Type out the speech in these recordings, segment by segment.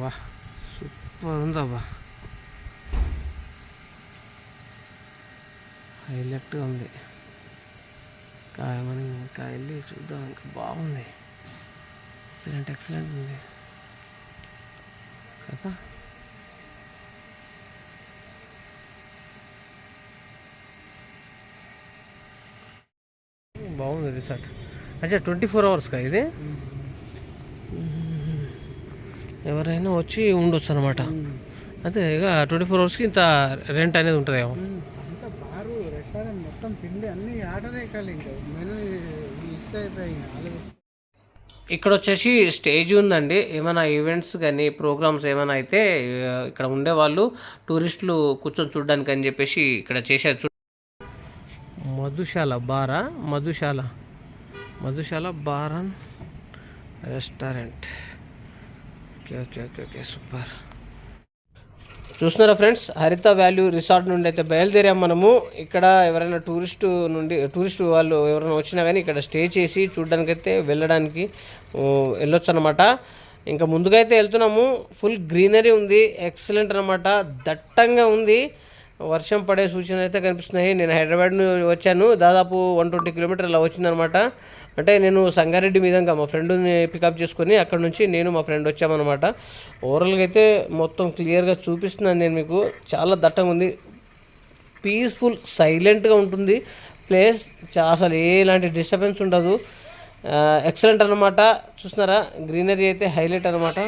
వా సూపర్ ఉందబ్బా, హైలైట్గా ఉంది. మనం ఇంకా వెళ్ళి చూద్దాం, ఇంకా బాగుంది. ఎక్సలెంట్ ఉంది కదా. బాగుంది రిసార్ట్. అచ్చా 24 hours కా ఇది? ఎవరైనా వచ్చి ఉండొచ్చు అనమాట. అదే ఇక 24 hours ఇంత రెంట్ అనేది ఉంటుందేమో. అంత బారు రెస్టారెంట్ మొత్తం తిండి అన్ని ఆర్డరే కాలి, ఇంకా మెనూ ఇష్ట అయిపోయి. ఇక్కడ వచ్చేసి స్టేజ్ ఉందండి. ఏమైనా ఈవెంట్స్ కానీ ప్రోగ్రామ్స్ ఏమైనా అయితే ఇక్కడ ఉండేవాళ్ళు టూరిస్టులు కూర్చొని చూడడానికి అని చెప్పేసి ఇక్కడ చేశారు. మధుశాల బారా, Madhushala bar and restaurant. Okay super. చూస్తున్నారా ఫ్రెండ్స్, హరిత వాల్యూ రిసార్ట్ నుండి అయితే బయలుదేరాం మనము. ఇక్కడ ఎవరైనా టూరిస్ట్ వాళ్ళు ఎవరైనా వచ్చినా కానీ ఇక్కడ స్టే చేసి చూడడానికి అయితే వెళ్ళొచ్చు అనమాట. ఇంకా ముందుగా అయితే వెళ్తున్నాము. ఫుల్ గ్రీనరీ ఉంది, ఎక్సలెంట్ అనమాట, దట్టంగా ఉంది. వర్షం పడే సూచనలు అయితే కనిపిస్తున్నాయి. నేను హైదరాబాద్ వచ్చాను, దాదాపు 120 కిలోమీటర్లు వచ్చిందనమాట. అంటే నేను సంగారెడ్డి మీదంగా మా ఫ్రెండ్ని పికప్ చేసుకొని అక్కడ నుంచి నేను మా ఫ్రెండ్ వచ్చామన్నమాట. ఓవరాల్గా అయితే మొత్తం క్లియర్గా చూపిస్తున్నాను నేను మీకు. చాలా దట్టంగా ఉంది, పీస్ఫుల్, సైలెంట్గా ఉంటుంది ప్లేస్. అసలు ఎలాంటి డిస్టర్బెన్స్ ఉండదు. ఎక్సలెంట్ అనమాట. చూస్తున్నారా, గ్రీనరీ అయితే హైలైట్ అనమాట.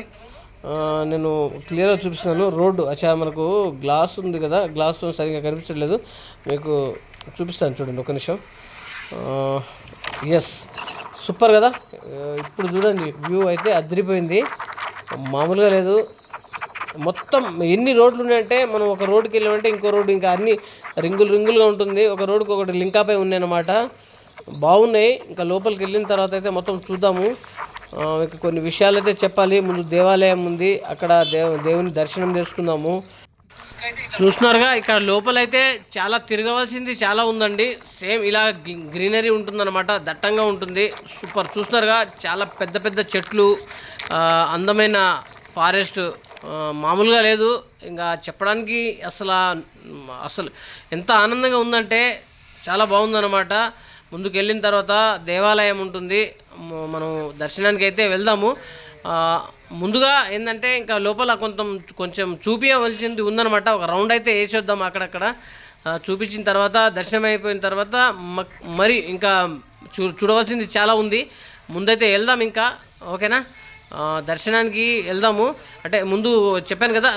నేను క్లియర్గా చూపిస్తున్నాను. రోడ్డు మనకు గ్లాస్ ఉంది కదా, గ్లాస్తో సరిగ్గా కనిపించట్లేదు, మీకు చూపిస్తాను చూడండి ఒక నిమిషం. ఎస్, సూపర్ కదా. ఇప్పుడు చూడండి, వ్యూ అయితే అదిరిపోయింది, మామూలుగా లేదు. మొత్తం ఎన్ని రోడ్లు ఉన్నాయంటే మనం ఒక రోడ్డుకి వెళ్ళామంటే ఇంకో రోడ్డు ఇంకా అన్ని రింగులుగా ఉంటుంది. ఒక రోడ్డుకి ఒకటి లింకాపై ఉన్నాయి అన్నమాట. బాగున్నాయి. ఇంకా లోపలికి వెళ్ళిన తర్వాత అయితే మొత్తం చూద్దాము. మీకు కొన్ని విషయాలు అయితే చెప్పాలి. ముందు దేవాలయం ఉంది, అక్కడ దేవుని దర్శనం చేసుకుందాము. చూస్తున్నారుగా, ఇక్కడ లోపలైతే చాలా తిరగవలసింది చాలా ఉందండి. సేమ్ ఇలా గ్రీనరీ ఉంటుందన్నమాట, దట్టంగా ఉంటుంది. సూపర్. చూస్తున్నారుగా, చాలా పెద్ద చెట్లు, అందమైన ఫారెస్ట్, మామూలుగా లేదు. ఇంకా చెప్పడానికి అసలు ఎంత ఆనందంగా ఉందంటే చాలా బాగుందన్నమాట. ముందుకు వెళ్ళిన తర్వాత దేవాలయం ఉంటుంది, మనం దర్శనానికి అయితే వెళ్దాము. ముందుగా ఏంటంటే ఇంకా లోపల కొంచెం చూపించవలసింది ఉందన్నమాట. ఒక రౌండ్ అయితే వేసేద్దాం అక్కడక్కడ. చూపించిన తర్వాత దర్శనం అయిపోయిన తర్వాత మరి ఇంకా చూడవలసింది చాలా ఉంది. ముందైతే వెళ్దాం ఇంకా, ఓకేనా? దర్శనానికి వెళ్దాము. అంటే ముందు చెప్పాను కదా,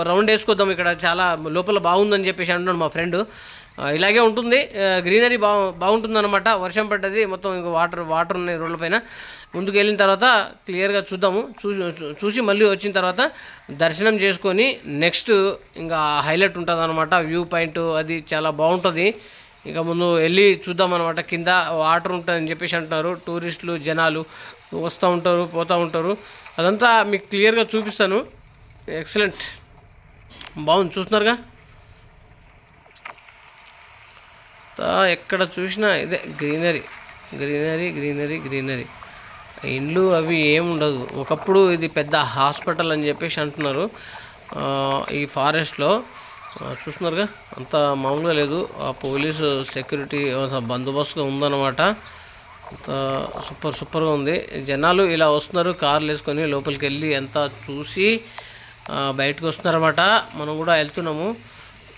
రౌండ్ వేసుకొద్దాం. ఇక్కడ చాలా లోపల బాగుందని చెప్పేసి అంటున్నాడు మా ఫ్రెండ్. ఇలాగే ఉంటుంది, గ్రీనరీ బాగుంటుంది అనమాట. వర్షం పడ్డది, మొత్తం ఇంకా వాటర్ ఉన్నాయి రోడ్ల పైన. ముందుకు వెళ్ళిన తర్వాత క్లియర్గా చూద్దాము. చూసి మళ్ళీ వచ్చిన తర్వాత దర్శనం చేసుకొని నెక్స్ట్ ఇంకా హైలైట్ ఉంటుంది అనమాట. వ్యూ పాయింట్ అది చాలా బాగుంటుంది. ఇంకా ముందు వెళ్ళి చూద్దాం అనమాట. కింద వాటర్ ఉంటుందని చెప్పేసి అంటున్నారు. టూరిస్టులు జనాలు వస్తూ ఉంటారు, పోతూ ఉంటారు. అదంతా మీకు క్లియర్గా చూపిస్తాను. ఎక్సలెంట్, బాగుంది. చూస్తున్నారుగా, ఎక్కడ చూసినా ఇదే గ్రీనరీ. ఇండ్లు అవి ఏముండదు. ఒకప్పుడు ఇది పెద్ద హాస్పిటల్ అని చెప్పేసి అంటున్నారు ఈ ఫారెస్ట్లో. చూస్తున్నారుగా, అంత మామూలుగా లేదు. ఆ పోలీసు సెక్యూరిటీ బందోబస్తుగా ఉందన్నమాట. అంత సూపర్గా ఉంది. జనాలు ఇలా వస్తున్నారు కార్లు వేసుకొని, లోపలికి వెళ్ళి అంతా చూసి బయటకు వస్తున్నారన్నమాట. మనం కూడా వెళ్తున్నాము,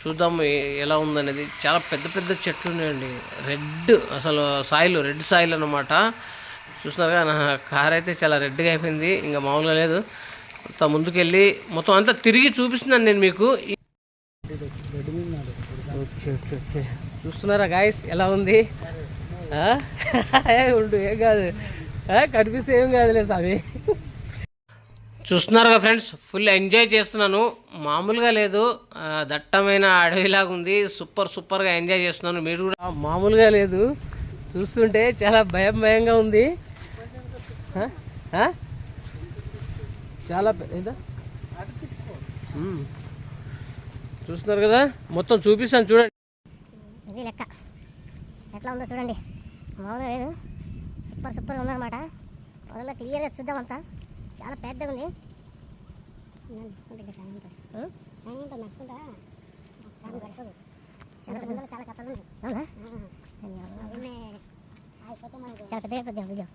చూద్దాం ఎలా ఉందనేది. చాలా పెద్ద చెట్లు ఉన్నాయండి. రెడ్ సాయిల్ అన్నమాట. చూస్తున్నారుగా, నా కార్ అయితే చాలా రెడ్గా అయిపోయింది, ఇంకా మామూలుగా లేదు. అంత ముందుకెళ్ళి మొత్తం అంతా తిరిగి చూపిస్తున్నాను నేను మీకు. ఓకే. చూస్తున్నారా గాయస్, ఎలా ఉంది? ఉండు, ఏం కాదు, కనిపిస్తే ఏం కాదులే స్వామి. చూస్తున్నారుగా ఫ్రెండ్స్, ఫుల్ ఎంజాయ్ చేస్తున్నాను, మామూలుగా లేదు. దట్టమైన అడవిలాగా ఉంది. సూపర్గా ఎంజాయ్ చేస్తున్నాను. మీరు కూడా మామూలుగా లేదు, చూస్తుంటే చాలా భయంగా ఉంది. చాలా చూస్తున్నారు కదా, మొత్తం చూపిస్తాను చూడండి. ఇది లెక్క ఎట్లా ఉందో చూడండి, మామూలుగా లేదు. సూపర్గా ఉందన్నమాట. మొదల్లో క్లియర్గా చూద్దాం. అంతా చాలా పెద్దగా ఉంది. చాలా కథలు ఉన్నాయి. చాలా పెద్ద పెద్ద వీడియో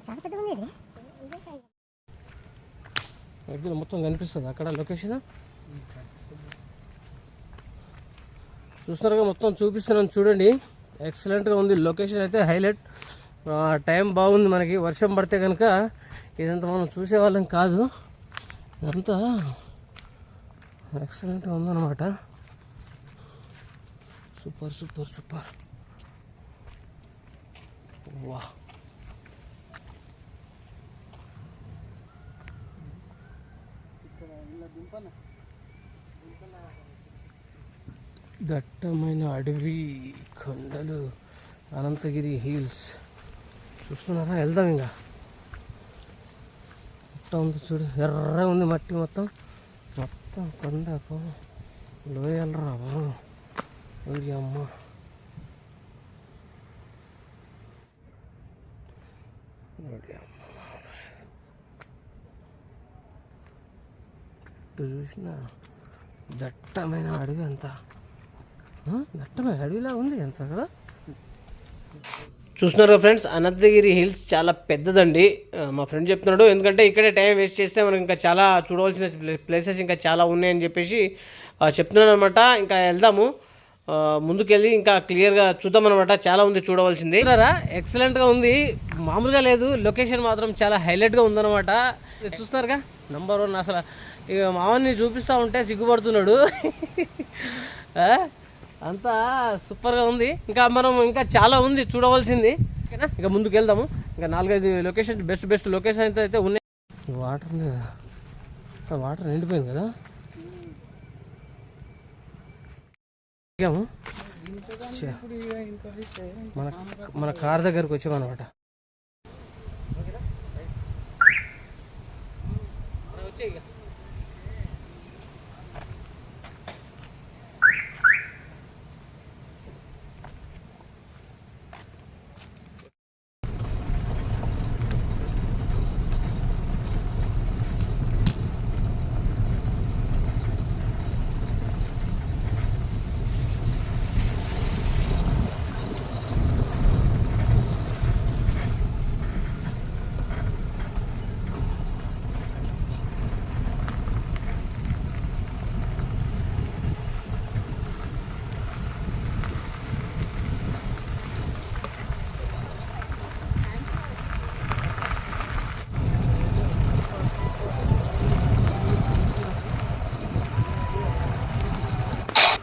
చాలా పెద్దగా ఉంది ఇది. ఎగ్గులు మొత్తం కనిపిస్తుంది అక్కడ లొకేషన్ చూస్తున్నారుగా, మొత్తం చూపిస్తున్నాను చూడండి. ఎక్సలెంట్గా ఉంది లొకేషన్ అయితే హైలైట్. టైం బాగుంది, మనకి వర్షం పడితే కనుక ఇదంతా మనం చూసేవాళ్ళం కాదు. ఇదంతా ఎక్సలెంట్గా ఉందన్నమాట. Super super super. వా దట్టమైన అడవి, కొండలు, అనంతగిరి హిల్స్ చూస్తున్నారా. వెళ్దాం ఇంకా. మొత్తం ఉంది చూడు, ఎర్రగా ఉంది మట్టి మొత్తం. మొత్తం కొండకు లోయలరా బాబు. ఊరి అమ్మ. చూసిన దట్టమైన అడవి అంతా. దట్టమైన అడవిలా ఉంది అంత కదా. చూస్తున్నారు ఫ్రెండ్స్, అనంతగిరి హిల్స్ చాలా పెద్దదండి. మా ఫ్రెండ్ చెప్తున్నాడు, ఎందుకంటే ఇక్కడే టైం వేస్ట్ చేస్తే మనకి ఇంకా చాలా చూడవలసిన ప్లేసెస్ ఇంకా చాలా ఉన్నాయని చెప్పేసి చెప్తున్నాను అనమాట. ఇంకా వెళ్దాము, ముందుకెళ్ళి ఇంకా క్లియర్గా చూద్దాం అనమాట. చాలా ఉంది చూడవలసింది. ఎక్సలెంట్గా ఉంది, మామూలుగా లేదు. లొకేషన్ మాత్రం చాలా హైలైట్గా ఉందన్నమాట. చూస్తున్నారుగా, నంబర్ 1. అసలు ఇక మామూలు చూపిస్తూ ఉంటే సిగ్గుపడుతున్నాడు. అంతా సూపర్గా ఉంది. ఇంకా మనం ఇంకా చాలా ఉంది చూడవలసింది. ఓకేనా, ఇంకా ముందుకు వెళ్దాము. ఇంకా 4-5 లొకేషన్, బెస్ట్ లొకేషన్ అయితే ఉన్నాయి. వాటర్ నిండిపోయింది కదా. మన కార్ దగ్గరకు వచ్చామన్నమాట.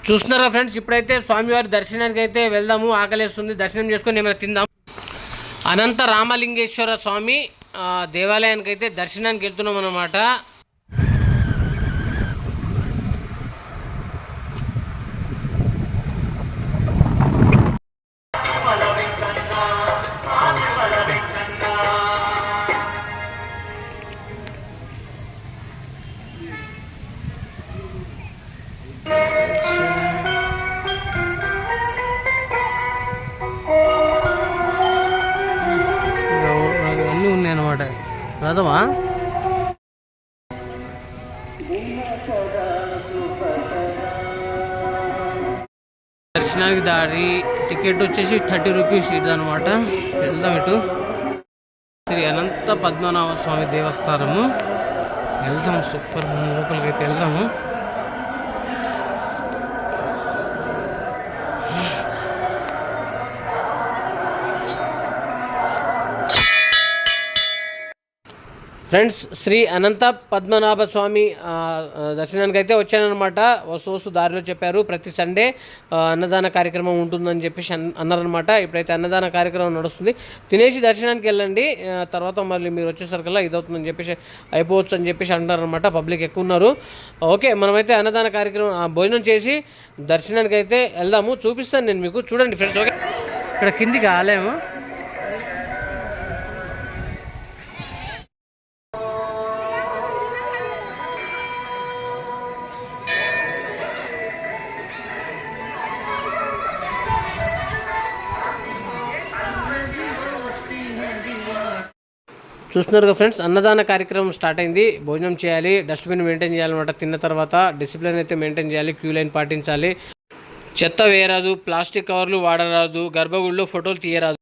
చూస్తున్నారా ఫ్రెండ్స్, ఇప్పుడైతే స్వామివారి దర్శనానికి అయితే వెళ్దాము. ఆకలేస్తుంది, దర్శనం చేసుకొని ఏమైనా తిందాం. అనంత రామలింగేశ్వర స్వామి దేవాలయానికి అయితే దర్శనానికి వెళ్తున్నాం అన్నమాట. అన్నీ ఉన్నాయన్నమాట. రథమా? దర్శనానికి దారి టికెట్ వచ్చేసి 30 రూపీస్ ఇదనమాట. వెళ్దాం ఇటు. శ్రీ అనంత పద్మనాభ స్వామి దేవస్థానము. వెళ్దాం, సూపర్ లోపలికి అయితే వెళ్దాము. ఫ్రెండ్స్, శ్రీ అనంత పద్మనాభ స్వామి దర్శనానికి అయితే వచ్చానమాట. వస్తు దారిలో చెప్పారు ప్రతి సండే అన్నదాన కార్యక్రమం ఉంటుందని చెప్పేసి అన్నారనమాట. ఇప్పుడైతే అన్నదాన కార్యక్రమం నడుస్తుంది. తినేసి దర్శనానికి వెళ్ళండి, తర్వాత మళ్ళీ మీరు వచ్చేసరికల్లా ఇదవుతుందని చెప్పేసి అయిపోవచ్చు అని చెప్పేసి అంటారనమాట. పబ్లిక్ ఎక్కువ ఉన్నారు. ఓకే, మనమైతే అన్నదాన కార్యక్రమం భోజనం చేసి దర్శనానికి అయితే వెళ్దాము. చూపిస్తాను నేను మీకు, చూడండి ఫ్రెండ్స్. ఓకే, ఇక్కడ కిందికి ఆలయము. చూస్తున్నారుగా ఫ్రెండ్స్, అన్నదాన కార్యక్రమం స్టార్ట్ అయింది. భోజనం చేయాలి, డస్ట్బిన్ మెయింటైన్ చేయాలన్నమాట. తిన్న తర్వాత డిసిప్లిన్ అయితే మెయింటైన్ చేయాలి, క్యూ లైన్ పాటించాలి, చెత్త వేయరాదు, ప్లాస్టిక్ కవర్లు వాడరాదు, గర్భగుడిలో ఫోటోలు తీయరాదు.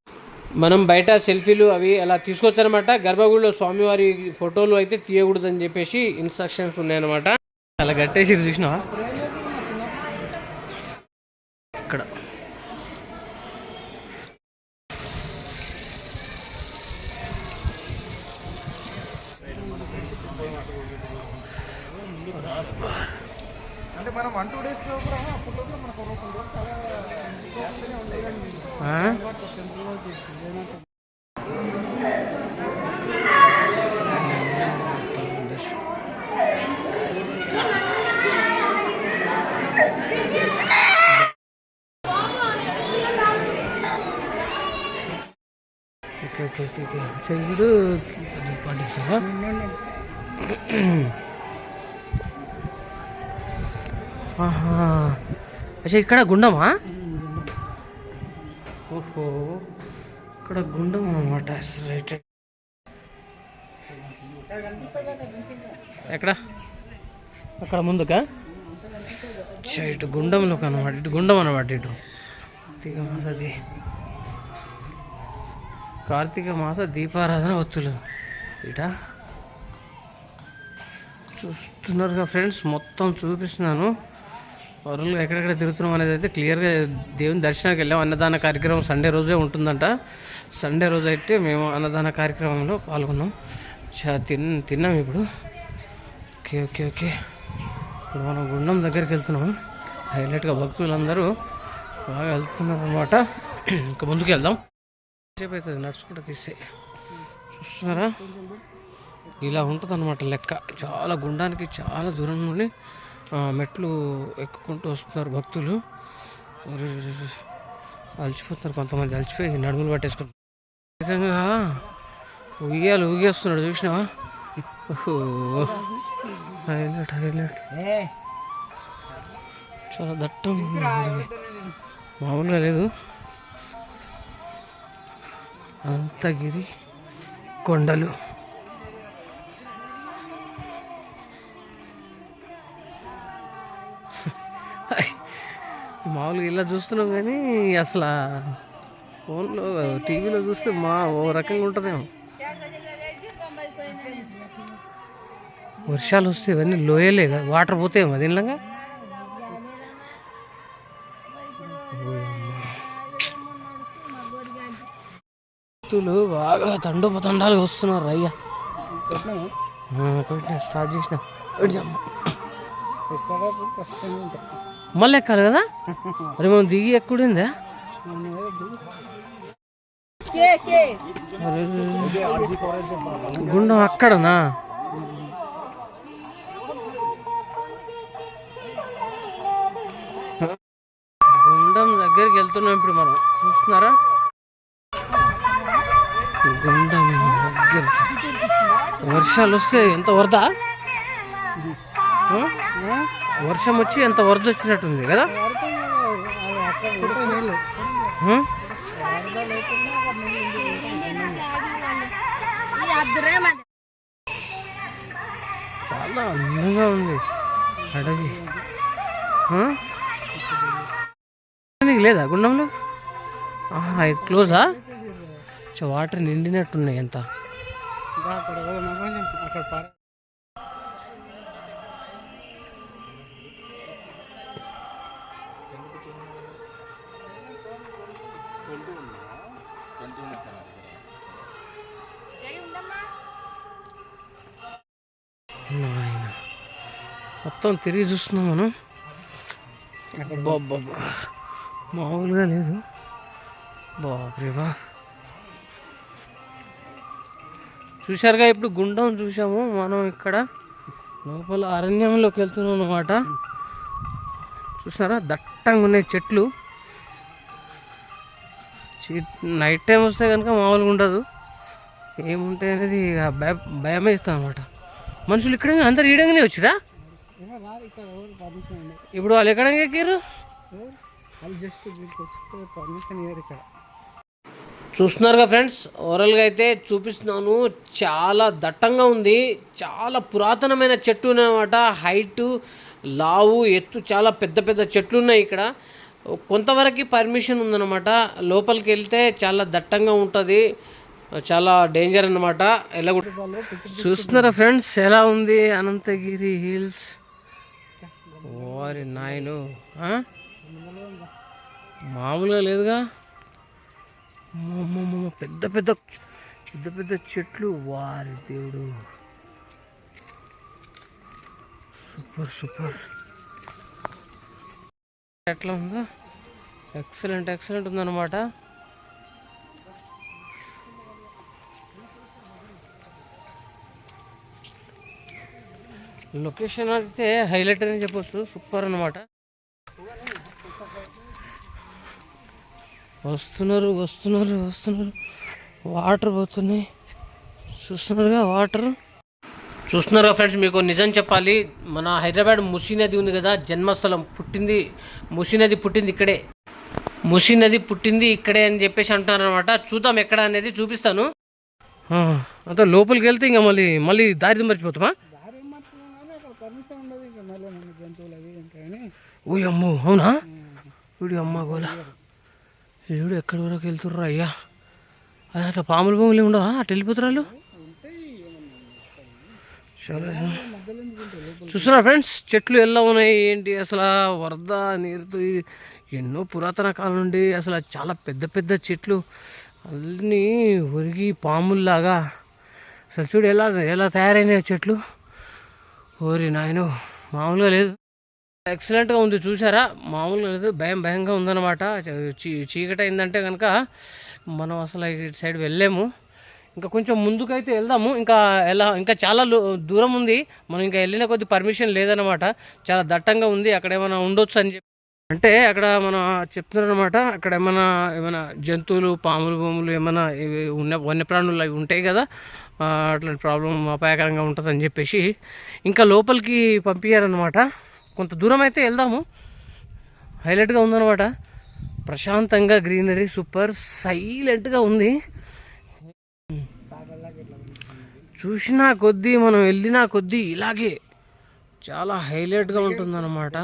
మనం బయట సెల్ఫీలు అవి అలా తీసుకొచ్చారనమాట. గర్భగుడిలో స్వామివారి ఫోటోలు అయితే తీయకూడదని చెప్పేసి ఇన్స్ట్రక్షన్స్ ఉన్నాయన్నమాట. అలా కట్టేసి చూసినా ఇక్కడ అంటే మనం 1-2 days లో కూడా అప్పట్లో మనకు ఒక రోజు చాలా ఓకే సైడు పాటిస్తారా? అచ్చా, ఇక్కడ గుండమా? ఓహో, ఇక్కడ గుండం అన్నమాట. రైట్. ఎక్కడ? అక్కడ ముందుకా? ఇటు గుండంలోకి అనమాట. ఇటు గుండం అనమాట. ఇటు కార్తీక మాస దీపారాధన ఒత్తులు ఇట చూస్తున్నారుగా ఫ్రెండ్స్. మొత్తం చూపిస్తున్నాను. వరల్గా ఎక్కడెక్కడ తిరుగుతున్నాం అనేది అయితే క్లియర్గా దేవుని దర్శనానికి వెళ్ళాం. అన్నదాన కార్యక్రమం సండే రోజే ఉంటుందంట. సండే రోజు అయితే మేము అన్నదాన కార్యక్రమంలో పాల్గొన్నాం. తిన్నాం ఇప్పుడు. ఓకే ఇప్పుడు మనం గుండం దగ్గరికి వెళ్తున్నాం. హైలైట్గా భక్తులందరూ బాగా వెళ్తున్నారు అనమాట. ఇంకా ముందుకు వెళ్దాం. సేపు అవుతుంది నడుచుకుంటూ తీస్తే. చూస్తున్నారా, ఇలా ఉంటుంది అనమాట లెక్క. చాలా గుండానికి చాలా దూరం నుండి మెట్లు ఎక్కుకుంటూ వస్తున్నారు భక్తులు. అలసిపోతున్నారు, కొంతమంది అలసిపోయి నడుములు పట్టేసుకుంటారు. ఏకంగా ఊగేస్తున్నాడు చూసినావా? హైలైట్ చాలా దట్టం, మామూలుగా లేదు. అంతగిరి కొండలు. మామూలుగా ఇలా చూస్తున్నాం కానీ అసలు ఫోన్లో టీవీలో చూస్తే ఓ రకంగా ఉంటుందేమో. వర్షాలు వస్తే ఇవన్నీ లోయలే కదా, వాటర్ పోతాయేమో దీనిలాగా. భక్తులు బాగా తండోపతండాలుగా వస్తున్నారు. అయ్యా స్టార్ట్ చేసిన మళ్ళీ ఎక్కాలి కదా. మరి మనం దిగి ఎక్కుడిందా? గుండం అక్కడనా? గుండం దగ్గరికి వెళ్తున్నాం ఇప్పుడు మనం. చూస్తున్నారా, గుండం దగ్గర వర్షాలు వస్తే ఎంత వరద, వర్షం వచ్చి ఎంత వరద వచ్చినట్టుంది కదా. చాలా అందంగా ఉంది అడవి. లేదా గుండంలో? ఇది క్లోజా? వాటర్ నిండినట్టున్నాయి. ఎంత మొత్తం తిరిగి చూస్తున్నాం మనం. మామూలుగా లేదు. బాబా, చూశారుగా ఇప్పుడు గుండం చూసాము మనం. ఇక్కడ లోపల అరణ్యంలోకి వెళ్తున్నాం అన్నమాట. చూసారా, దట్టంగా ఉన్నాయి చెట్లు. నైట్ టైం వస్తే కనుక మామూలుగా ఉండదు. ఏముంటాయి అనేది భయమే ఇస్తాం అనమాట. మనుషులు ఇక్కడ అందరు ఈడంగానే వచ్చిరా. ఇప్పుడు వాళ్ళు ఎక్కడ ఎక్కారు? జస్ట్ పర్మిషన్ ఇయ్యారు ఇక్కడ. చూస్తున్నారుగా ఫ్రెండ్స్, ఓవరాల్గా అయితే చూపిస్తున్నాను. చాలా దట్టంగా ఉంది, చాలా పురాతనమైన చెట్టు అనమాట. హైటు, లావు, ఎత్తు చాలా పెద్ద పెద్ద చెట్లు ఉన్నాయి ఇక్కడ. కొంతవరకు పర్మిషన్ ఉందన్నమాట. లోపలికి వెళ్తే చాలా దట్టంగా ఉంటుంది, చాలా డేంజర్ అన్నమాట. ఎలా చూస్తున్నారా ఫ్రెండ్స్ ఎలా ఉంది అనంతగిరి హిల్స్. వారి నాయను మామూలుగా లేదుగా. పెద్ద పెద్ద పెద్ద పెద్ద చెట్లు, వారి దేవుడు. Super super. ఎట్లా ఉందో, ఎక్సలెంట్ ఎక్సలెంట్ ఉందన్నమాట. లొకేషన్ అయితే హైలైట్ అని చెప్పొచ్చు, సూపర్ అన్నమాట. వస్తున్నారు వస్తున్నారు వస్తున్నారు, వాటర్ పోతున్నాయి చూస్తున్నారుగా. వాటర్ చూస్తున్నారుగా ఫ్రెండ్స్. మీకు నిజం చెప్పాలి, మన హైదరాబాద్ మూసీ నది ఉంది కదా, జన్మస్థలం పుట్టింది మూసీ నది, పుట్టింది ఇక్కడే. మూసీ నది పుట్టింది ఇక్కడే అని చెప్పేసి అంటున్నారు అనమాట. చూద్దాం ఎక్కడ అనేది చూపిస్తాను. అంతా లోపలికి వెళ్తే ఇంకా మళ్ళీ దారి మర్చిపోతామా? ఓ అమ్మో, అవునా? వీడు అమ్మ గోల, వీడు ఎక్కడి వరకు వెళ్తుర్రా అయ్యా. అది అట్లా పాములు భూములు ఉండవా? అట్లా వెళ్ళిపోతారు వాళ్ళు. చూస్తున్నా ఫ్రెండ్స్, చెట్లు ఎలా ఉన్నాయి ఏంటి అసలు. వరద నీరుతో ఎన్నో పురాతన కాలం నుండి అసలు చాలా పెద్ద పెద్ద చెట్లు అన్నీ ఒరిగి పాముల్లాగా అసలు చూడు ఎలా తయారైనాయి చెట్లు. ఓరి నాయనో, మామూలుగా లేదు. ఎక్సలెంట్గా ఉంది చూసారా, మామూలుగా లేదు, భయంగా ఉందన్నమాట. చీకటి అయిందంటే కనుక మనం అసలు ఇటు సైడ్ వెళ్ళలేము. ఇంకా కొంచెం ముందుకైతే వెళ్దాము. ఇంకా చాలా దూరం ఉంది. మనం ఇంకా వెళ్ళిన కొద్ది పర్మిషన్ లేదన్నమాట. చాలా దట్టంగా ఉంది. అక్కడ ఏమైనా ఉండొచ్చు అని చెప్పి అంటే అక్కడ మన చెప్తున్నారనమాట. అక్కడ ఏమైనా జంతువులు, పాములు భూములు ఏమైనా వన్యప్రాణులు అవి ఉంటాయి కదా, అట్లాంటి ప్రాబ్లం అపాయకరంగా ఉంటుందని చెప్పేసి ఇంకా లోపలికి పంపించారనమాట. కొంత దూరం అయితే వెళ్దాము. హైలైట్గా ఉందన్నమాట. ప్రశాంతంగా గ్రీనరీ సూపర్ సైలెంట్గా ఉంది. చూసినా కొద్దీ మనం వెళ్ళినా కొద్దీ ఇలాగే చాలా హైలైట్గా ఉంటుందన్నమాట.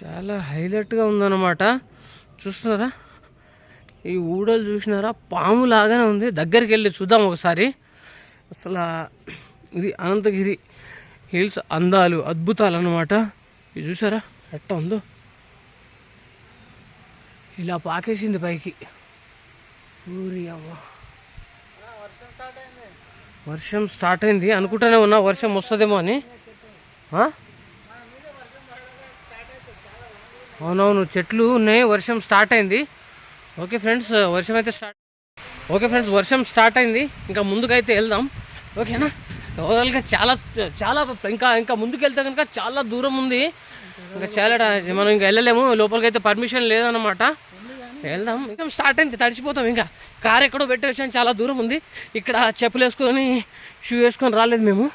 చాలా హైలైట్గా ఉందన్నమాట. చూస్తున్నారా, ఈ ఊడలు చూసినారా, పాము లాగానే ఉంది. దగ్గరికి వెళ్ళి చూద్దాం ఒకసారి. అసలు ఇది అనంతగిరి హిల్స్ అందాలు, అద్భుతాలు అన్నమాట. ఇది చూసారా ఎట్ట ఉందో, ఇలా పాకేసింది పైకి. ఊరి అమ్మ, వర్షం స్టార్ట్ అయింది అనుకుంటూనే ఉన్నా, వర్షం వస్తుందేమో అని. అవునవును, చెట్లు ఉన్నాయి, వర్షం స్టార్ట్ అయింది. ఓకే ఫ్రెండ్స్, వర్షం స్టార్ట్ అయింది. ఇంకా ముందుకైతే వెళ్దాం, ఓకేనా? ఓవరాల్గా చాలా ఇంకా ముందుకు వెళ్తే కనుక చాలా దూరం ఉంది. ఇంకా చాలా మనం ఇంకా వెళ్ళలేము, లోపలికి అయితే పర్మిషన్ లేదన్నమాట. వెళ్దాం, ఇంకా స్టార్ట్ అయింది, తడిచిపోతాం. ఇంకా కార్ ఎక్కడో పెట్టేసాం, చాలా దూరం ఉంది. ఇక్కడ చెప్పులు వేసుకొని షూ వేసుకొని రాలేదు మేము,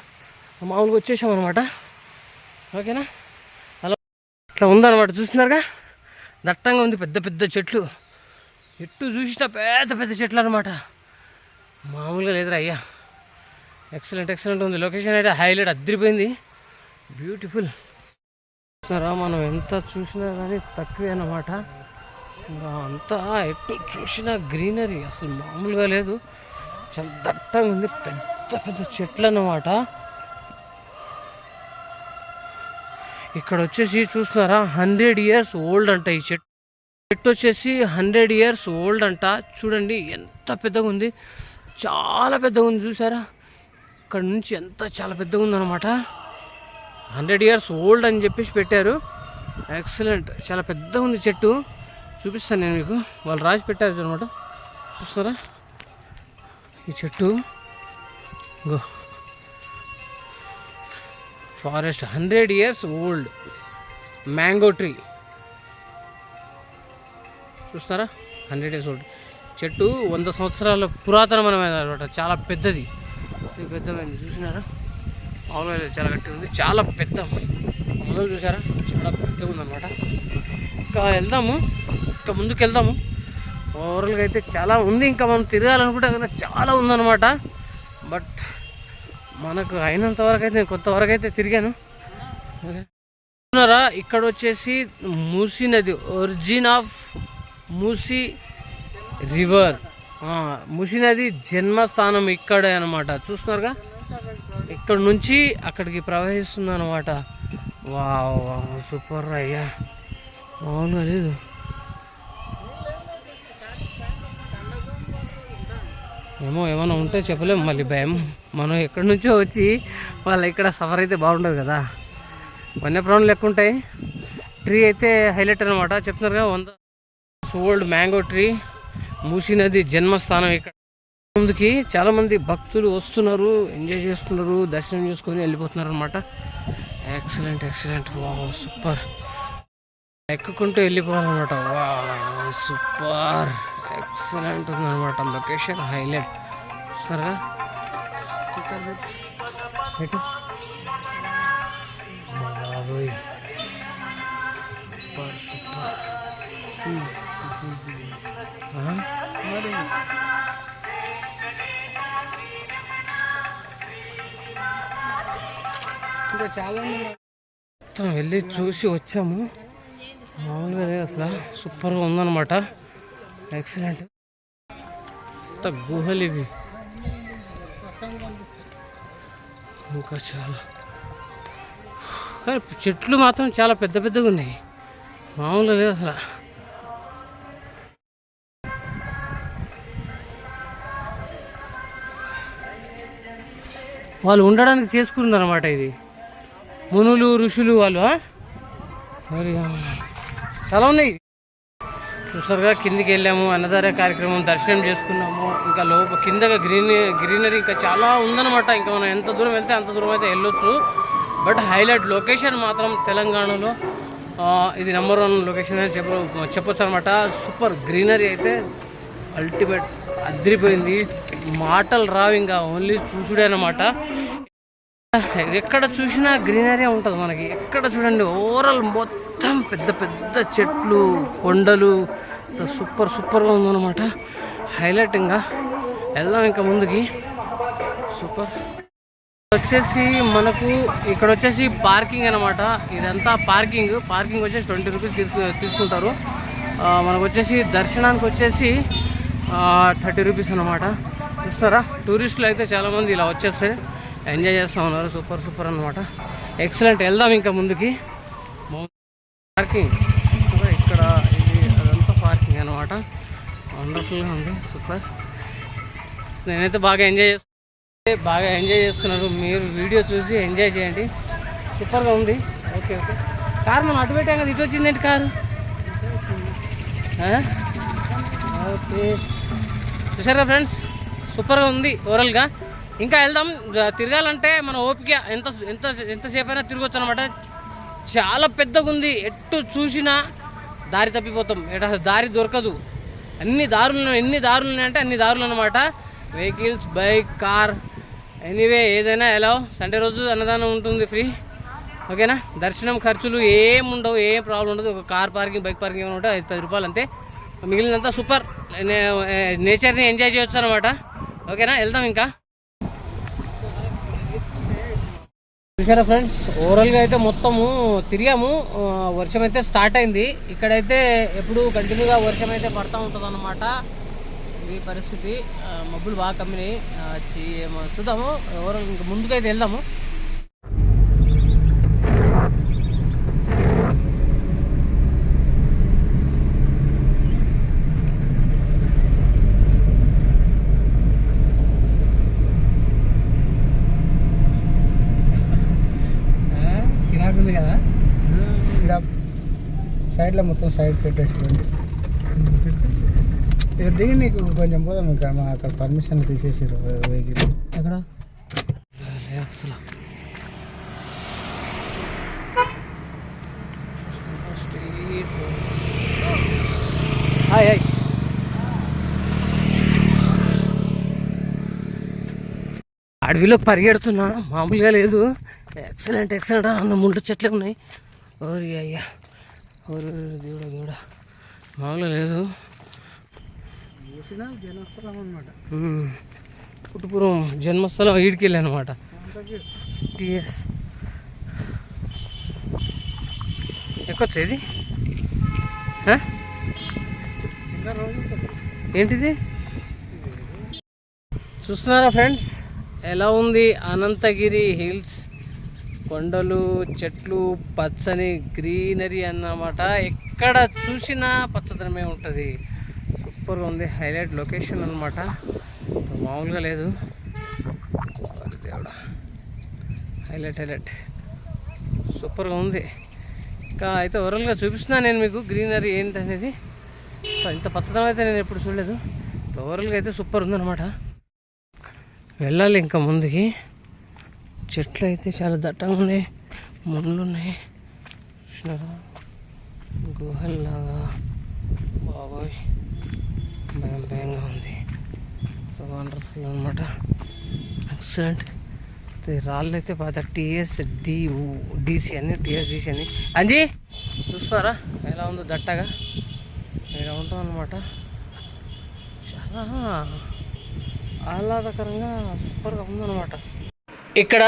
మామూలుగా వచ్చేసాం అనమాట. ఓకేనా? అలా ఇట్లా ఉందన్నమాట. చూస్తున్నారుగా, దట్టంగా ఉంది, పెద్ద పెద్ద చెట్లు, ఎట్టు చూసినా పెద్ద పెద్ద చెట్లు అనమాట. మామూలుగా లేదురా అయ్యా. ఎక్సలెంట్ ఉంది. లొకేషన్ అయితే హైలైట్, అదిరిపోయింది, బ్యూటిఫుల్. సరే, మనం ఎంత చూసినా కానీ తక్కువే అన్నమాట. ఇంకా అంతా ఎటు చూసినా గ్రీనరీ అసలు మామూలుగా లేదు, చాలా దట్టంగా ఉంది, పెద్ద పెద్ద చెట్లు అన్నమాట. ఇక్కడ వచ్చేసి చూస్తున్నారా, 100 years ఓల్డ్ అంట ఈ చెట్టు వచ్చేసి 100 years ఓల్డ్ అంట. చూడండి ఎంత పెద్దగా ఉంది, చాలా పెద్దగా ఉంది. చూసారా, ఇక్కడ నుంచి చాలా పెద్దగా ఉందన్నమాట. 100 years ఓల్డ్ అని చెప్పేసి పెట్టారు. ఎక్సలెంట్, చాలా పెద్దగా ఉంది చెట్టు. చూపిస్తాను నేను మీకు, వాళ్ళు రాసి పెట్టారు అనమాట. చూస్తారా ఈ చెట్టు, forest 100 years old mango tree. చూస్తారా, 100 years ఓల్డ్ చెట్టు, 100 సంవత్సరాల పురాతనమైన అనమాట. చాలా పెద్దది, పెద్దమైంది. చూసినారా, మామూలుగా చాలా గట్టిగా ఉంది, చాలా పెద్ద. మొదలు చూసారా, చాలా పెద్దగా ఉందన్నమాట. ఇంకా వెళ్దాము, ఇంకా ముందుకు వెళ్దాము. ఓవరాల్గా అయితే చాలా ఉంది, ఇంకా మనం తిరగాలనుకుంటే కనుక చాలా ఉందన్నమాట. బట్ మనకు అయినంత వరకు అయితే నేను కొంతవరకు అయితే తిరిగాను. ఇక్కడ వచ్చేసి మూసీ నది, origin of Musi river, Musi నది జన్మస్థానం ఇక్కడే అనమాట. చూస్తున్నారుగా, ఇక్కడ నుంచి అక్కడికి ప్రవహిస్తుంది అనమాట. వావ్ సూపర్ అయ్యా, మామూలుగా లేదు. ఏమైనా ఉంటే చెప్పలేము, మళ్ళీ భయం. మనం ఎక్కడి నుంచో వచ్చి వాళ్ళ ఇక్కడ సఫర్ అయితే బాగుంటుంది కదా. వన్యప్రాణులు లెక్క ఉంటాయి. ట్రీ అయితే హైలైట్ అనమాట. చెప్తున్నారుగా 100 ఓల్డ్ మ్యాంగో ట్రీ, మూసీ నది జన్మస్థానం. ఇక్కడ ముందుకి చాలామంది భక్తులు వస్తున్నారు, ఎంజాయ్ చేస్తున్నారు, దర్శనం చేసుకొని వెళ్ళిపోతున్నారు అనమాట. Excellent excellent, wow super. ఎక్కుకుంటూ వెళ్ళిపోవాలన్నమాట. వావ్ సూపర్ ఎక్సలెంట్ ఉందన్నమాట. Location highlight. చూస్తారుగా ఎటు బాబోయ్, సూపర్ సూపర్. ఇంకా చాలా మొత్తం వెళ్ళి చూసి వచ్చాము. మామూలుగా అసలు సూపర్గా ఉందన్నమాట. ఎక్సలెంట్. గుహలు ఇవి ఇంకా చాలా, కానీ చెట్లు మాత్రం చాలా పెద్ద పెద్దగా ఉన్నాయి. మామూలుగా లేదు అసలు. వాళ్ళు ఉండడానికి చేసుకున్నారు అనమాట. ఇది మునులు ఋషులు వాళ్ళు మరి చాలా ఉన్నాయి. చూసారుగా, కిందికి వెళ్ళాము, అన్నదాన కార్యక్రమం దర్శనం చేసుకున్నాము. ఇంకా కిందగా గ్రీనరీ ఇంకా చాలా ఉందన్నమాట. ఇంకా మనం ఎంత దూరం వెళ్తే అంత దూరం అయితే వెళ్ళొచ్చు. బట్ హైలైట్ లొకేషన్ మాత్రం తెలంగాణలో ఇది నెంబర్ 1 లొకేషన్ అని చెప్పొచ్చు అనమాట. సూపర్ గ్రీనరీ అయితే అల్టిమేట్, అదిరిపోయింది. మాటలు రావు, ఇంకా ఓన్లీ చూసుడే అనమాట. ఎక్కడ చూసినా గ్రీనరీ ఉంటుంది మనకి. ఎక్కడ చూడండి, ఓవరాల్ మొత్తం పెద్ద పెద్ద చెట్లు, కొండలు, సూపర్ సూపర్గా ఉందన్నమాట. హైలైట్. ఇంకా వెళ్దాం ఇంకా ముందుకి. సూపర్. వచ్చేసి మనకు ఇక్కడ వచ్చేసి పార్కింగ్ అనమాట. ఇదంతా పార్కింగ్ వచ్చేసి 20 రూపీస్ తీసుకుంటారు. మనకు వచ్చేసి దర్శనానికి వచ్చేసి 30 రూపీస్ అనమాట. చూస్తారా, టూరిస్టులు అయితే చాలామంది ఇలా వచ్చేస్తే ఎంజాయ్ చేస్తూ ఉన్నారు. సూపర్ సూపర్ అనమాట. ఎక్సలెంట్. వెళ్దాం ఇంకా ముందుకి. పార్కింగ్ ఇక్కడ ఇది అదంతా పార్కింగ్ అనమాట. వండర్ఫుల్గా ఉంది, సూపర్. నేనైతే బాగా ఎంజాయ్ చేస్తున్నారు. మీరు వీడియో చూసి ఎంజాయ్ చేయండి. సూపర్గా ఉంది. Okay okay. కారు మనం అటు పెట్టాం కదా, ఇటు వచ్చిందేంటి కారు? ఓకే, చూసారా ఫ్రెండ్స్, సూపర్గా ఉంది ఓవరాల్గా. ఇంకా వెళ్దాం. తిరగాలంటే మన ఓపిక ఎంతసేపు అయినా తిరగొచ్చు అనమాట. చాలా పెద్దగా ఉంది. ఎటు చూసినా దారి తప్పిపోతాం, దారి దొరకదు. ఎన్ని దారులు ఉన్నాయంటే అన్ని దారులు అనమాట. వెహికల్స్, బైక్, కార్, ఎనీవే ఏదైనా ఎలా. సండే రోజు అన్నదానం ఉంటుంది ఫ్రీ. ఓకేనా. దర్శనం ఖర్చులు ఏం ఉండవు, ఏం ప్రాబ్లం ఉండదు. ఒక కార్ పార్కింగ్, బైక్ పార్కింగ్ ఏమైనా ఉంటే 10 రూపాయలు అంతే. మిగిలినంతా సూపర్. నేచర్ని ఎంజాయ్ చేయొచ్చు అనమాట. ఓకేనా, వెళ్దాం ఇంకా. చూసారా ఫ్రెండ్స్, ఓవరాల్గా అయితే మొత్తము తిరిగాము. వర్షం అయితే స్టార్ట్ అయింది. ఇక్కడైతే ఎప్పుడు కంటిన్యూగా వర్షం అయితే పడుతూ ఉంటుంది అన్నమాట. ఈ పరిస్థితి, మబ్బులు బాగా కమ్మినాయి. చూద్దాము ఓవరాల్ ఇంకా ముందుకైతే వెళ్దాము. కిరాకుంది కదా ఇక్కడ సైడ్లో మొత్తం సైడ్ పెట్టేసుకోండి. ఇక్కడ దిగి నీకు కొంచెం పోదాం. ఇక్కడ మా అక్కడ పర్మిషన్ తీసేసారు వెహికల్. ఎక్కడ అసలు అడవిలోకి పరిగెడుతున్నా, మామూలుగా లేదు. ఎక్సలెంట్ అన్న ముందు చెట్లే ఉన్నాయి. ఓరి అయ్యా, దేవుడా దేవుడా మామూలుగా లేదు. చూసిన జనస్థలం అనమాట. పుట్టుపురం జన్మస్థలం ఈడికి వెళ్ళి అనమాట. టీఎస్ ఎక్కొచ్చా ఇది? ఇంకా రోజు ఏంటిది చూస్తున్నారా ఫ్రెండ్స్? ఎలా ఉంది అనంతగిరి హిల్స్? కొండలు, చెట్లు, పచ్చని గ్రీనరీ అన్నమాట. ఎక్కడ చూసినా పచ్చదనమే ఉంటుంది. సూపర్గా ఉంది. హైలైట్ లొకేషన్ అనమాట. మామూలుగా లేదు. దేవుడా హైలైట్ సూపర్గా ఉంది. ఇంకా అయితే ఓవరాల్గా చూపిస్తున్నాను నేను మీకు గ్రీనరీ ఏంటనేది. ఇంత పచ్చదనం అయితే నేను ఎప్పుడు చూడలేదు. ఓవరాల్గా అయితే సూపర్ ఉందన్నమాట. వెళ్ళాలి ఇంకా ముందుకి. చెట్లు అయితే చాలా దట్టంగా ఉన్నాయి, ముళ్ళు ఉన్నాయి, గుహల్లాగా. బాబోయ్ భయంగా ఉంది. సో వండర్ఫుల్ అనమాట. ఎక్సలెంట్. రాళ్ళు అయితే బాగా టీఎస్డిసి అని అంజీ చూస్తారా ఎలా ఉందో దట్టగా. ఇలా ఉంటాం అనమాట. చాలా ఆహ్లాదకరంగా సూపర్గా ఉందన్నమాట. ఇక్కడ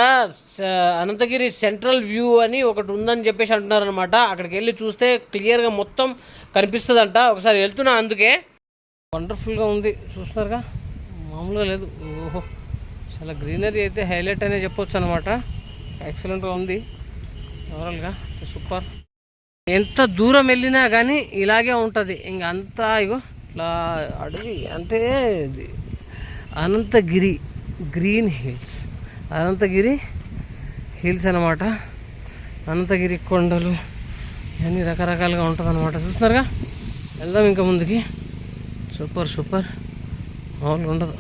అనంతగిరి సెంట్రల్ వ్యూ అని ఒకటి ఉందని చెప్పేసి అంటున్నారనమాట. అక్కడికి వెళ్ళి చూస్తే క్లియర్గా మొత్తం కనిపిస్తుందంట. ఒకసారి వెళ్తున్నా, అందుకే వండర్ఫుల్గా ఉంది. చూస్తున్నారుగా, మామూలుగా లేదు. ఓహో, చాలా గ్రీనరీ అయితే హైలైట్ అనే చెప్పొచ్చు అనమాట. ఎక్సలెంట్గా ఉంది ఓవరాల్గా. సూపర్. ఎంత దూరం వెళ్ళినా కానీ ఇలాగే ఉంటుంది. ఇంక అంతా ఇగో ఇట్లా అడవి. అంటే Anantagiri green hills, Anantagiri hills అనమాట. అనంతగిరి కొండలు ఇవన్నీ రకరకాలుగా ఉంటుంది అనమాట. చూస్తున్నారుగా, వెళ్దాం ఇంకా ముందుకి. సూపర్ మామూలుగా ఉండదు.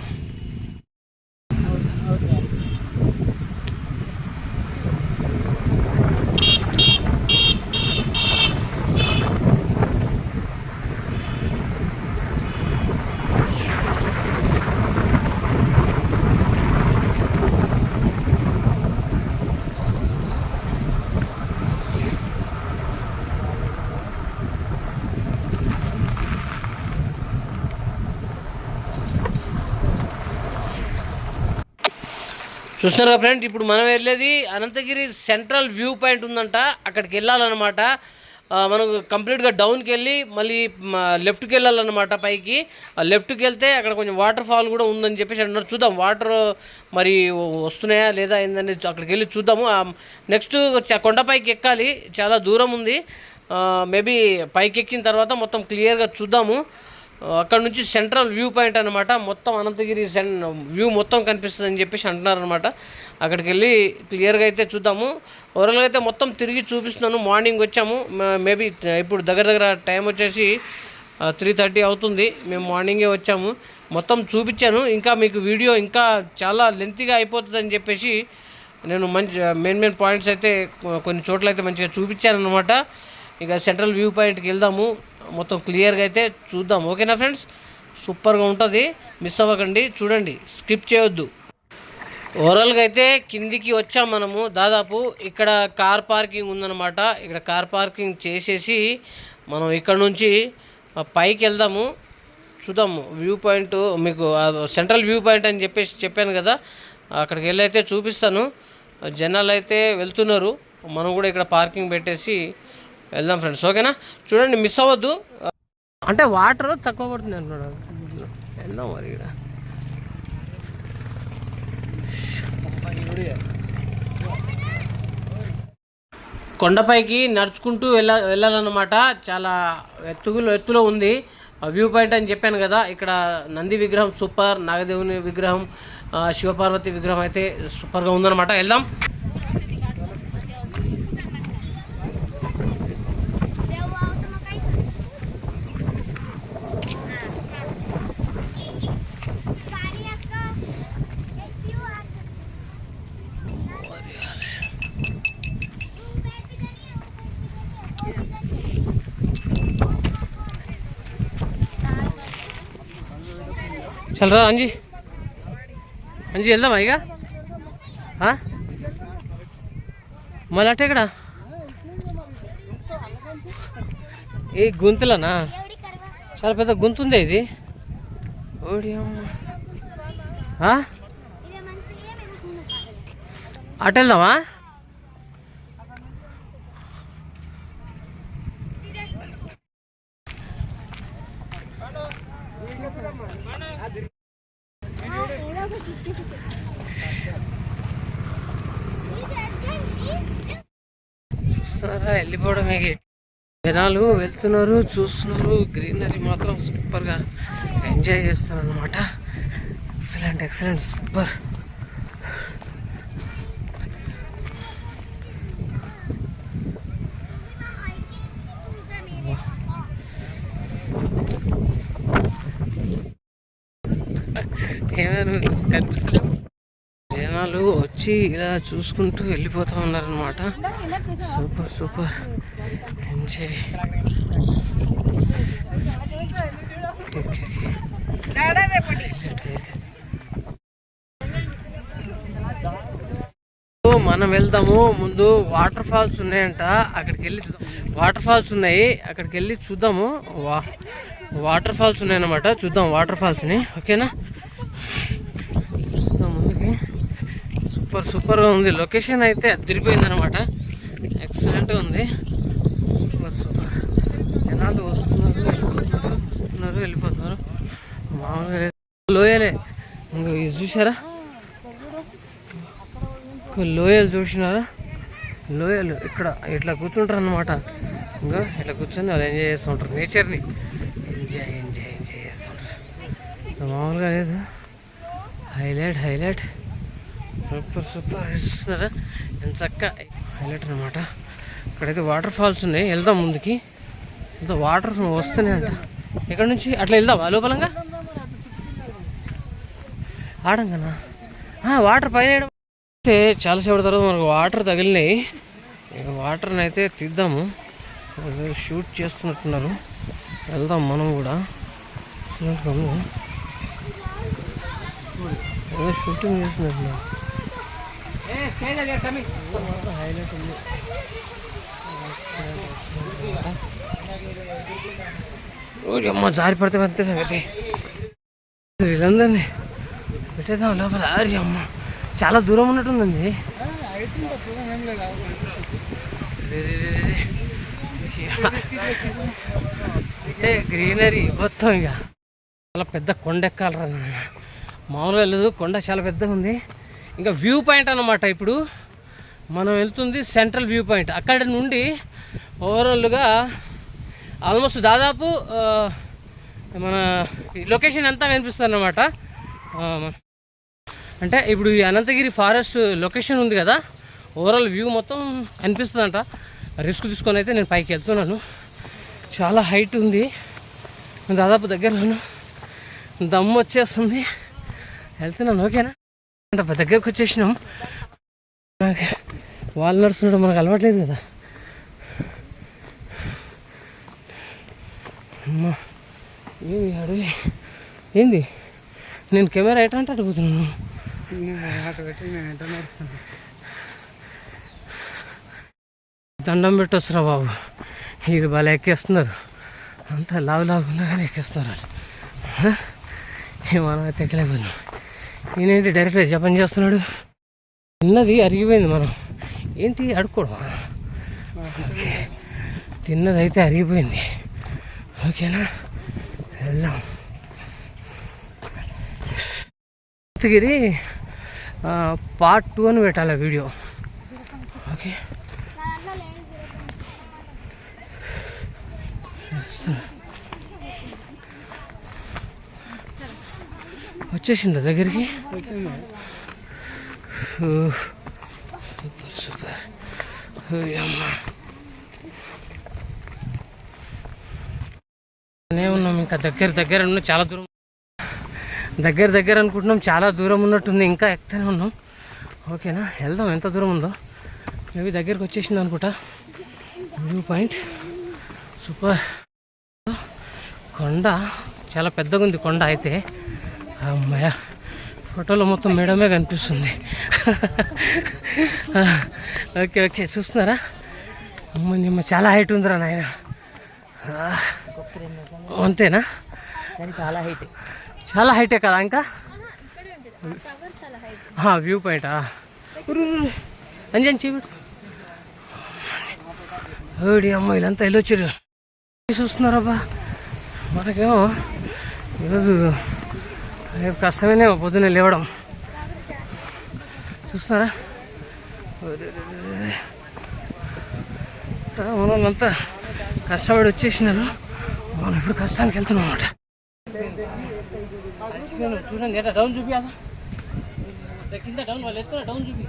చూస్తున్నారా ఫ్రెండ్, ఇప్పుడు మనం వెళ్ళేది అనంతగిరి సెంట్రల్ వ్యూ పాయింట్ ఉందంట. అక్కడికి వెళ్ళాలన్నమాట. మనం కంప్లీట్గా డౌన్కి వెళ్ళి మళ్ళీ లెఫ్ట్కి వెళ్ళాలన్నమాట. పైకి లెఫ్ట్కి వెళ్తే అక్కడ కొంచెం వాటర్ ఫాల్ కూడా ఉందని చెప్పేసి అంటున్నారు. చూద్దాం వాటర్ మరి వస్తున్నాయా లేదా ఏందని అక్కడికి వెళ్ళి చూద్దాము. నెక్స్ట్ కొండపైకి ఎక్కాలి, చాలా దూరం ఉంది. మేబీ పైకి ఎక్కిన తర్వాత మొత్తం క్లియర్గా చూద్దాము. అక్కడ నుంచి సెంట్రల్ వ్యూ పాయింట్ అనమాట. మొత్తం అనంతగిరి వ్యూ మొత్తం కనిపిస్తుంది అని చెప్పేసి అంటున్నారు అనమాట. అక్కడికి వెళ్ళి క్లియర్గా అయితే చూద్దాము. ఓవరాల్గా అయితే మొత్తం తిరిగి చూపిస్తున్నాను. మార్నింగ్ వచ్చాము, మేబీ ఇప్పుడు దగ్గర టైం వచ్చేసి 3:30 అవుతుంది. మేము మార్నింగే వచ్చాము, మొత్తం చూపించాను. ఇంకా మీకు వీడియో ఇంకా చాలా లెంతీగా అయిపోతుందని చెప్పేసి నేను మెయిన్ పాయింట్స్ అయితే కొన్ని చోట్ల అయితే మంచిగా చూపించాను అనమాట. ఇక సెంట్రల్ వ్యూ పాయింట్కి వెళ్దాము, మొత్తం క్లియర్గా అయితే చూద్దాం. ఓకేనా ఫ్రెండ్స్? సూపర్గా ఉంటుంది, మిస్ అవ్వకండి, చూడండి, స్కిప్ చేయొద్దు. ఓవరాల్గా అయితే కిందికి వచ్చాం మనము. దాదాపు ఇక్కడ కార్ పార్కింగ్ ఉందన్నమాట. ఇక్కడ కార్ పార్కింగ్ చేసేసి మనం ఇక్కడ నుంచి పైకి వెళ్దాము. చూద్దాము వ్యూ పాయింట్. మీకు సెంట్రల్ వ్యూ పాయింట్ అని చెప్పేసి చెప్పాను కదా, అక్కడికి వెళ్ళి అయితే చూపిస్తాను. జనాలు అయితే వెళ్తున్నారు, మనం కూడా ఇక్కడ పార్కింగ్ పెట్టేసి వెళ్దాం ఫ్రెండ్స్. ఓకేనా? చూడండి, మిస్ అవ్వద్దు. అంటే వాటర్ తక్కువ పడుతుంది అంటున్నాడు. వెళ్దాం మరి. ఇక్కడ కొండపైకి నడుచుకుంటూ వెళ్ళాలన్నమాట. చాలా ఎత్తులో ఉంది వ్యూ పాయింట్ అని చెప్పాను కదా. ఇక్కడ నంది విగ్రహం సూపర్, నాగదేవుని విగ్రహం, శివపార్వతి విగ్రహం అయితే సూపర్గా ఉందన్నమాట. వెళ్దాం. चल रहा अंजी వెళ్దామా ఇక? మళ్ళీ అట్టే ఇక్కడ ఏ గుంతలనా? చాలా పెద్ద గుంతుందే ఇది. ఓడి అమ్మ, అటు వెళ్దామా? చూస్తున్నారా, వెళ్ళిపోవడమే. జనాలు వెళ్తున్నారు, చూస్తున్నారు. గ్రీనరీ మాత్రం సూపర్గా ఎంజాయ్ చేస్తున్నారు అనమాట. Excellent excellent super. ఏమైనా కనిపిస్తలేవు. జనాలు వచ్చి ఇలా చూసుకుంటూ వెళ్ళిపోతూ ఉన్నారనమాట. Super super enjoy. మనం వెళ్దాము. ముందు వాటర్ ఫాల్స్ ఉన్నాయంట, అక్కడికి వెళ్ళి వాటర్ ఫాల్స్ ఉన్నాయి, అక్కడికి వెళ్ళి చూద్దాము. వాటర్ ఫాల్స్ ఉన్నాయన్నమాట, చూద్దాం వాటర్ ఫాల్స్ని. ఓకేనా, చూద్దాం ముందుకి. సూపర్ సూపర్గా ఉంది. లొకేషన్ అయితే అదిరిపోయిందనమాట. ఎక్సలెంట్గా ఉంది. Super super. జనాలు వస్తున్నారు, వెళ్ళిపోతున్నారు. మామూలుగా లోయలే. ఇంకా ఇది చూసారా, లోయలు చూసినారా? లోయలు ఇక్కడ ఇట్లా కూర్చుంటారు అన్నమాట. ఇంకా ఇట్లా కూర్చొని వాళ్ళు ఎంజాయ్ చేస్తుంటారు, నేచర్ని ఎంజాయ్ ఎంజాయ్ ఎంజాయ్ చేస్తుంటారు. మామూలుగా లేదు. Highlight super super. చూస్తున్నారా ఎంత చక్కగా హైలైట్ అనమాట. ఇక్కడైతే వాటర్ ఫాల్స్ ఉన్నాయి, వెళ్దాం ముందుకి. ఇంకా వాటర్ వస్తున్నాయి అంట. ఇక్కడ నుంచి అట్లా వెళ్దాం లోపలంగా ఆడంగానా? వాటర్ పైన అయితే చాలాసేపటి తర్వాత మనకు వాటర్ తగిలినాయి. ఇక వాటర్ని అయితే తీద్దాము. షూట్ చేస్తున్నట్టున్నారు, వెళ్దాం మనం కూడా. షూటింగ్ చేస్తున్నట్టున్నారు. హైలైట్ ఉంది. అమ్మ జారి పడితే అంతే సంగతి. వీళ్ళందరినీ పెట్టేద్దాం లోపల. అరే అమ్మ, చాలా దూరం ఉన్నట్టుందండి. గ్రీనరీ మొత్తం ఇక చాలా పెద్ద కొండ ఎక్కాలరా. మామూలుగా వెళ్ళదు, కొండ చాలా పెద్దగా ఉంది. ఇంకా వ్యూ పాయింట్ అన్నమాట. ఇప్పుడు మనం వెళ్తుంది సెంట్రల్ వ్యూ పాయింట్. అక్కడ నుండి ఓవరాల్గా ఆల్మోస్ట్ దాదాపు మన లొకేషన్ అంతా కనిపిస్తుంది అన్నమాట. అంటే ఇప్పుడు ఈ అనంతగిరి ఫారెస్ట్ లొకేషన్ ఉంది కదా, ఓవరాల్ వ్యూ మొత్తం కనిపిస్తుందంట. రిస్క్ తీసుకొని అయితే నేను పైకి వెళ్తున్నాను. చాలా హైట్ ఉంది, దాదాపు దగ్గరలోను. దమ్ము వచ్చేస్తుంది, వెళ్తున్నాను. ఓకేనా, అంటే దగ్గరకు వచ్చేసినాం. నాకు వాళ్ళు నడుస్తుండడం మనకు అలవాట్లేదు కదా. అమ్మా ఏమి అడవి ఏంది? నేను కెమెరా ఎట్లా అంటే అడుగుతున్నాను. దండం పెట్టొచ్చురా బాబు, వీళ్ళు బాగా ఎక్కేస్తున్నారు. అంతా లావున్నా కానీ ఎక్కేస్తున్నారు. మనం అయితే ఎక్కలేకపోతున్నాం. నేనేంటి డైరెక్ట్గా జపం చేస్తున్నాడు. తిన్నది అరిగిపోయింది. మనం ఏంటి అడుక్కోవడం? తిన్నది అయితే అరిగిపోయింది. ఓకేనా, వెళ్దాం. అనంతగిరి పార్ట్ 2 అని పెట్టాలి వీడియో. ఓకే, వచ్చేసిందా దగ్గరికి? Super super. ఉన్నాం ఇంకా దగ్గర ఉన్నాం. చాలా దూరం దగ్గర అనుకుంటున్నాం. చాలా దూరం ఉన్నట్టుంది, ఇంకా ఎక్కుతూనే ఉన్నాం. ఓకేనా, వెళ్దాం. ఎంత దూరం ఉందో మేబీ దగ్గరికి వచ్చేసింది అనుకుంటా. View point super. కొండ చాలా పెద్దగా ఉంది. కొండ అయితే అమ్మాయ ఫోటోలో మొత్తం మేడమే కనిపిస్తుంది. ఓకే చూస్తున్నారా? అమ్మ చాలా హైట్ ఉందిరా నాయన. అంతేనా? చాలా హైట్. చాలా హైటే కదా ఇంకా వ్యూ పాయింటా? అంజన్ చెవి ఓడి అమ్మ వీళ్ళంతా వెళ్ళొచ్చారు చూస్తున్నారబ్బా. మనకేమో ఈరోజు రేపు కష్టమేనేమో పొద్దున్నే లేవడం. చూస్తున్నారా మన వాళ్ళంతా కష్టపడి వచ్చేసినారు. మనం ఇప్పుడు కష్టానికి వెళ్తున్నాం అన్నమాట. చూడండి ఎట్లా డౌన్ చూపియాలా కింద డౌన్ వాళ్ళు ఎత్తున్నా డౌన్ చూపి.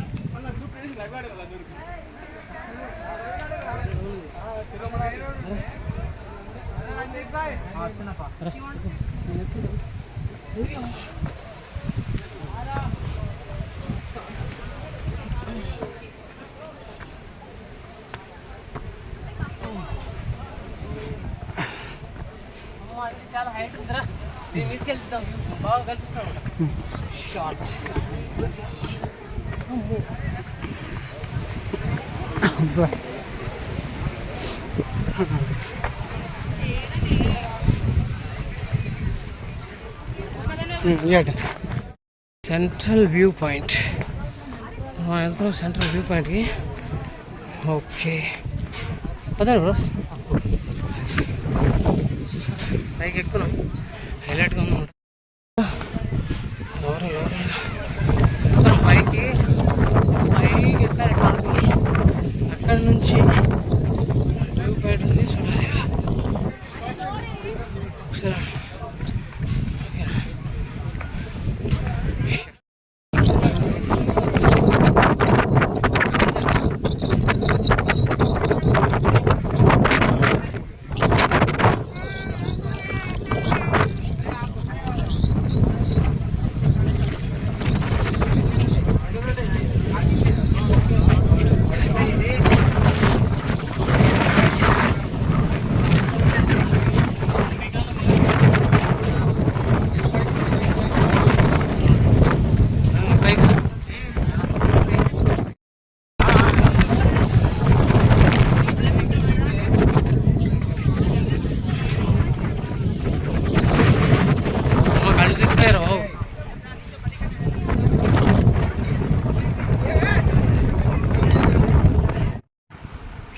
చాలా హైట్ ఉందిరా, దీన్ని తీసుకెళ్తాం బాగా కనిపిస్తాం షార్ట్. సెంట్రల్ వ్యూ పాయింట్ వెళ్తాం. సెంట్రల్ వ్యూ పాయింట్కి ఓకే పదండి బ్రో. పైకి ఎక్కున్నాం, హైలైట్గా ఉందన్నమాట. పైకి ఎక్కాలి. అక్కడ నుంచి వ్యూ పాయింట్ ఉంది చూడాలి ఒకసారి.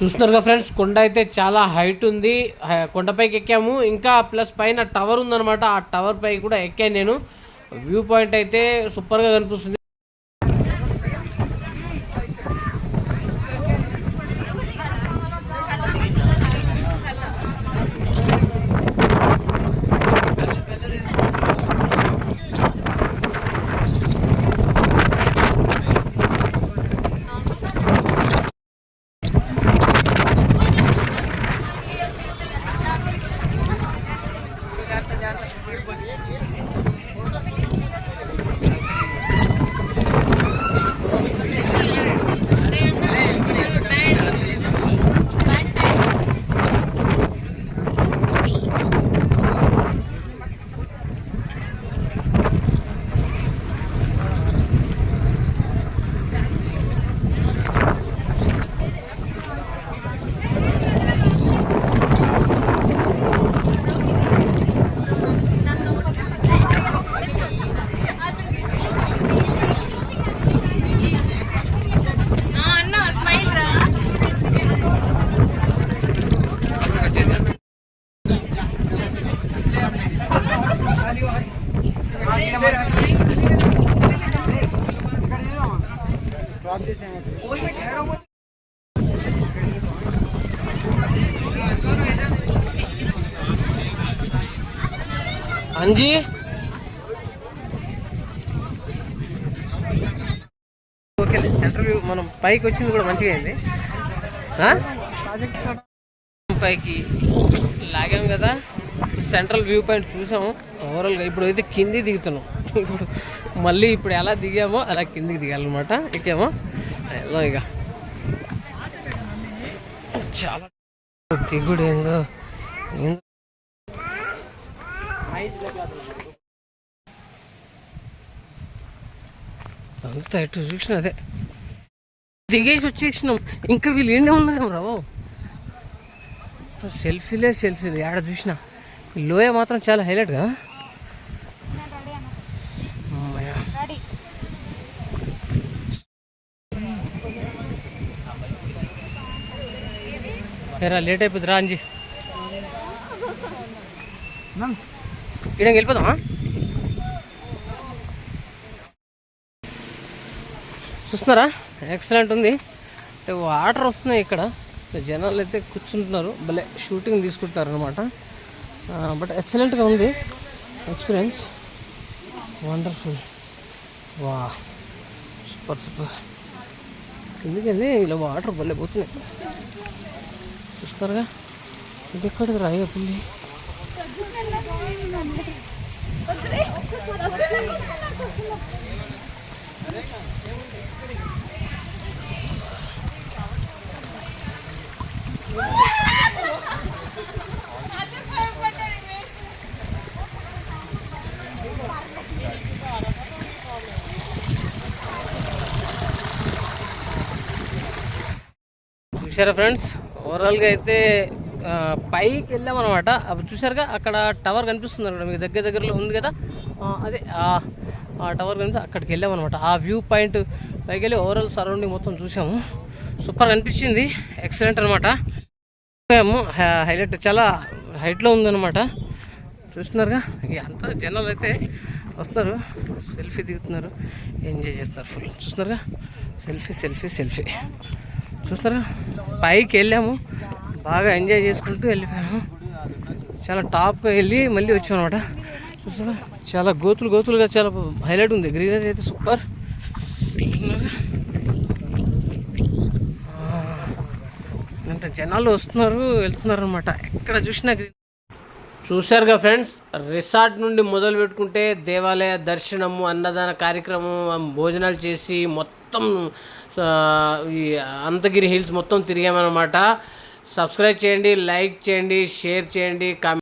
చూస్తున్నారుగా ఫ్రెండ్స్, కొండ అయితే చాలా హైట్ ఉంది. కొండపైకి ఎక్కాము. ఇంకా ప్లస్ పైన టవర్ ఉందన్నమాట. ఆ టవర్ పై కూడా ఎక్కాను నేను. వ్యూ పాయింట్ అయితే సూపర్గా కనిపిస్తుంది. అంజీ ఓకే. సెంటర్ వ్యూ మనం పైకి వచ్చింది కూడా మంచిగా అయింది. పైకి లాగాం కదా, సెంట్రల్ వ్యూ పాయింట్ చూసాము ఓవరాల్గా. ఇప్పుడు అయితే కింది దిగుతున్నాం. ఇప్పుడు మళ్ళీ ఇప్పుడు ఎలా దిగామో అలా కిందికి దిగాలన్నమాట. ఎక్కామో ఎలా ఇక చాలా దిగుడు ఏందో అంతా ఎటు చూసిన అదే. దిగేసి వచ్చేసినాం. ఇంకా వీళ్ళు ఏండే ఉన్నారేమో రావు. సెల్ఫీలు ఏడ చూసినా ఈ లోయ మాత్రం చాలా హైలైట్ కదా. అమ్మయ్య. ఏరా లేట్ అయిపోద్ది రా అంజీ, ఇక్కడికి వెళ్ళిపోదామా? చూస్తున్నారా ఎక్సలెంట్ ఉంది. అంటే వాటర్ వస్తున్నాయి ఇక్కడ, జనాలు అయితే కూర్చుంటున్నారు, భలే షూటింగ్ తీసుకుంటున్నారు అనమాట. బట్ ఎక్సలెంట్గా ఉంది ఎక్స్పీరియన్స్, వండర్ఫుల్. వా సూపర్. ఎందుకంటే ఇలా వాటర్ భలే పోతున్నాయి. చూస్తారుగా, ఇది ఎక్కడికి రాయ పుల్లి. చూసారా ఫ్రెండ్స్, ఓవరాల్గా అయితే పైకి వెళ్ళామన్నమాట. అప్పుడు చూసారుగా అక్కడ టవర్ కనిపిస్తుంది అన్నమాట, మీకు దగ్గరలో ఉంది కదా, అదే ఆ టవర్ కనిపిస్తే అక్కడికి వెళ్ళామన్నమాట. ఆ వ్యూ పాయింట్ పైకి వెళ్ళి ఓవరాల్ సరౌండింగ్ మొత్తం చూసాము. సూపర్ అనిపించింది, ఎక్సలెంట్ అనమాట. హైలైట్ చాలా హైట్లో ఉందన్నమాట. చూస్తున్నారుగా, అంతా జనాలు అయితే వస్తారు, సెల్ఫీ దిగుతున్నారు, ఎంజాయ్ చేస్తున్నారు ఫుల్. చూస్తున్నారుగా, సెల్ఫీ చూస్తున్నారుగా. పైకి వెళ్ళాము, బాగా ఎంజాయ్ చేసుకుంటూ వెళ్ళిపోయాము. చాలా టాప్గా వెళ్ళి మళ్ళీ వచ్చాము అనమాట. చూస్తారా, చాలా గోతులుగా చాలా హైలైట్ ఉంది. గ్రీనరీ అయితే సూపర్. అంత జనాలు వస్తున్నారు వెళ్తున్నారు అనమాట, ఎక్కడ చూసినా. చూశారుగా ఫ్రెండ్స్, రిసార్ట్ నుండి మొదలు పెట్టుకుంటే దేవాలయ దర్శనము, అన్నదాన కార్యక్రమం, భోజనాలు చేసి మొత్తం ఈ అనంతగిరి హిల్స్ మొత్తం తిరిగామన్నమాట. సబ్స్క్రైబ్ చేయండి, లైక్ చేయండి, షేర్ చేయండి, కామెంట్